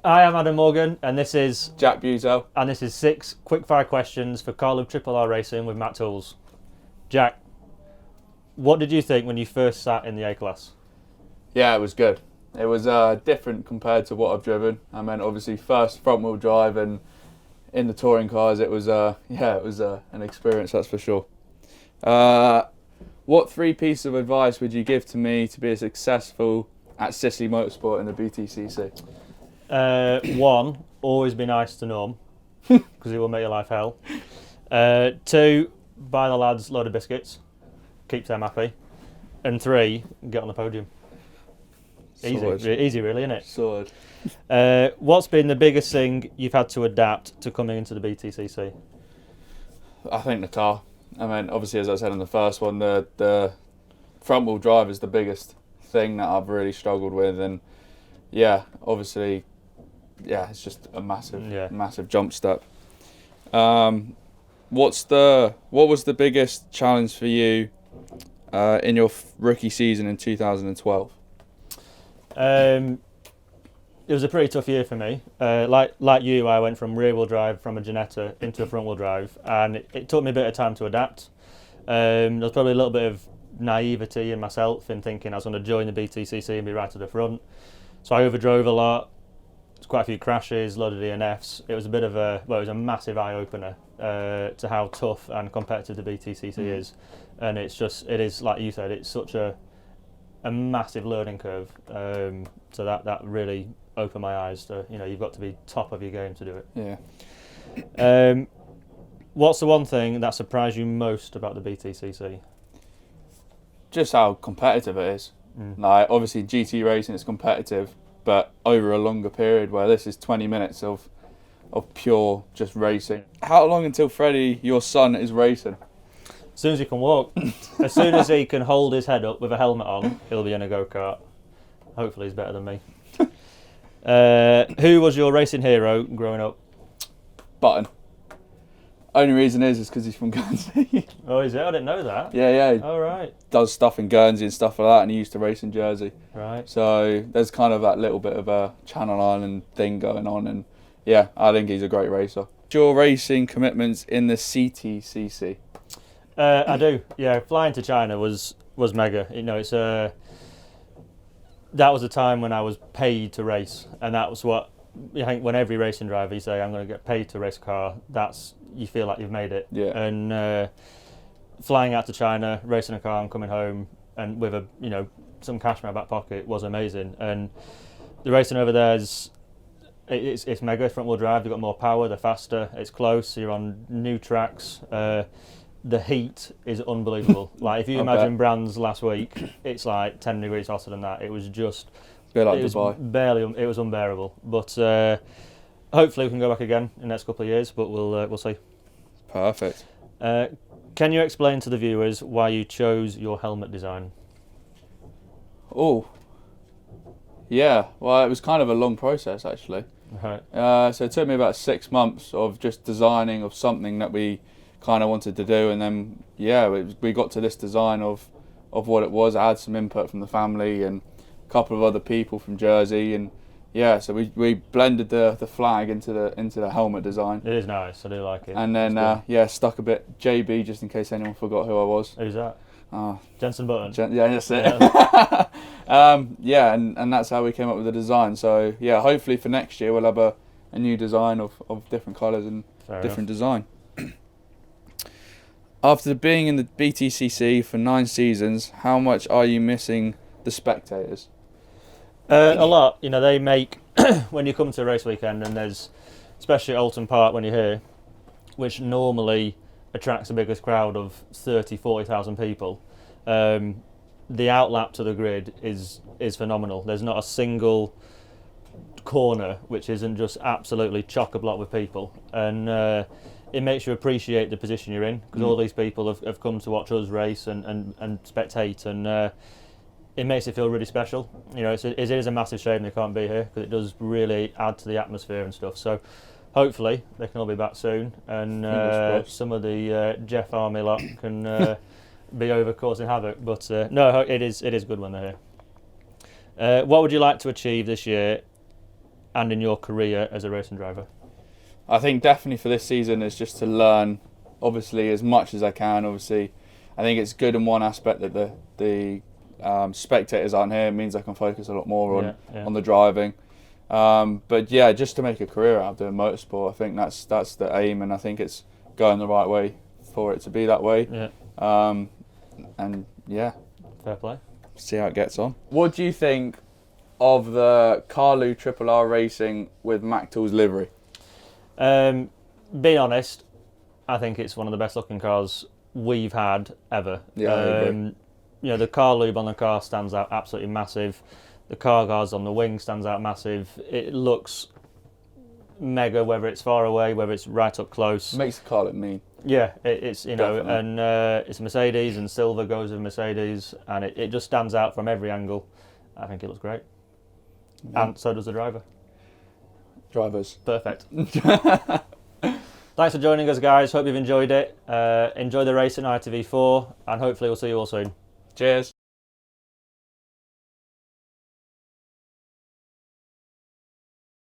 I am Adam Morgan, and this is Jack Butel. 6 quickfire questions for Carl of Triple R Racing with Matt Tools. Jack, what did you think when you first sat in the A class? Yeah, it was good. It was different compared to what I've driven. I mean, obviously, first front wheel drive, and in the touring cars, it was an experience, that's for sure. What 3 pieces of advice would you give to me to be successful at Ciceley Motorsport in the BTCC? 1, always be nice to Norm, because it will make your life hell. 2, buy the lads a load of biscuits, keeps them happy. And 3, get on the podium. Easy really, isn't it? Sword. What's been the biggest thing you've had to adapt to coming into the BTCC? I think the car. I mean, obviously, as I said in the first one, the front wheel drive is the biggest thing that I've really struggled with, and obviously, it's just a massive jump step. What was the biggest challenge for you in your rookie season in 2012? It was a pretty tough year for me. Like you, I went from rear wheel drive from a Ginetta into a front wheel drive, and it took me a bit of time to adapt. There was probably a little bit of naivety in myself in thinking I was going to join the BTCC and be right at the front. So I overdrove a lot. There's quite a few crashes, a lot of DNFs. It was it was a massive eye opener to how tough and competitive the BTCC is, and it is like you said, it's such a massive learning curve. So that really opened my eyes to, you've got to be top of your game to do it. Yeah. What's the one thing that surprised you most about the BTCC? Just how competitive it is. Like, obviously GT racing is competitive, but over a longer period, where this is 20 minutes of pure just racing. How long until Freddie, your son, is racing? As soon as he can walk. As soon as he can hold his head up with a helmet on, he'll be in a go-kart. Hopefully he's better than me. Who was your racing hero growing up? Button. Only reason is because he's from Guernsey. Oh, is it? I didn't know that. Yeah. Oh, right. Does stuff in Guernsey and stuff like that, and he used to race in Jersey. Right. So there's kind of that little bit of a Channel Island thing going on, and I think he's a great racer. Your racing commitments in the CTCC? I do. Yeah, flying to China was mega. It's that was a time when I was paid to race, and that was what I think when every racing driver you say I'm going to get paid to race a car, you feel like you've made it. Yeah. And flying out to China, racing a car, and coming home, and with some cash in my back pocket was amazing. And the racing over there it's mega. Front wheel drive, they've got more power, they're faster, it's close. You're on new tracks. The heat is unbelievable. Like if you imagine Brands last week, it's like 10 degrees hotter than that. It was just Bit like Dubai. It was unbearable. But hopefully we can go back again in the next couple of years. But we'll see. Perfect. Can you explain to the viewers why you chose your helmet design? Oh, yeah. Well, it was kind of a long process actually. Right. So it took me about 6 months of just designing of something that we kind of wanted to do, and then we got to this design of what it was. I had some input from the family and a couple of other people from Jersey, and so we blended the flag into the helmet design. It is nice. I do like it. And then stuck a bit JB just in case anyone forgot who I was. Who's that? Jensen Button. That's it. Yeah. And that's how we came up with the design. So hopefully for next year we'll have a new design of different colours and different design. After being in the BTCC for 9 seasons, how much are you missing the Spectators? A lot. They make when you come to a race weekend, and there's especially at Oulton Park when you're here, which normally attracts the biggest crowd of 40,000 people. The outlap to the grid is phenomenal. There's not a single corner which isn't just absolutely chock-a-block with people, and it makes you appreciate the position you're in, because all these people have come to watch us race and spectate, and it makes it feel really special. It is a massive shame they can't be here, because it does really add to the atmosphere and stuff. So hopefully they can all be back soon, and some of the Jeff Army lot can be over causing havoc. But no, it is good when they're here. What would you like to achieve this year and in your career as a racing driver? I think definitely for this season is just to learn, obviously, as much as I can. Obviously, I think it's good in one aspect that the spectators aren't here. It means I can focus a lot more on the driving. But yeah, just to make a career out of doing motorsport, I think that's the aim, and I think it's going the right way for it to be that way. Yeah. And yeah, Fair play. see how it gets on. What do you think of the Carlu Triple R Racing with MacTools livery? Being honest, I think it's one of the best looking cars we've had ever. Yeah, I agree. The car lube on the car stands out absolutely massive. The car guards on the wing stands out massive. It looks mega, whether it's far away, whether it's right up close. Makes the car look mean. Yeah, it's Definitely. and it's Mercedes, and silver goes with Mercedes, and it just stands out from every angle. I think it looks great, and so does the driver. Drivers. Perfect. Thanks for joining us, guys. Hope you've enjoyed it. Enjoy the race in ITV4, and hopefully we'll see you all soon. Cheers.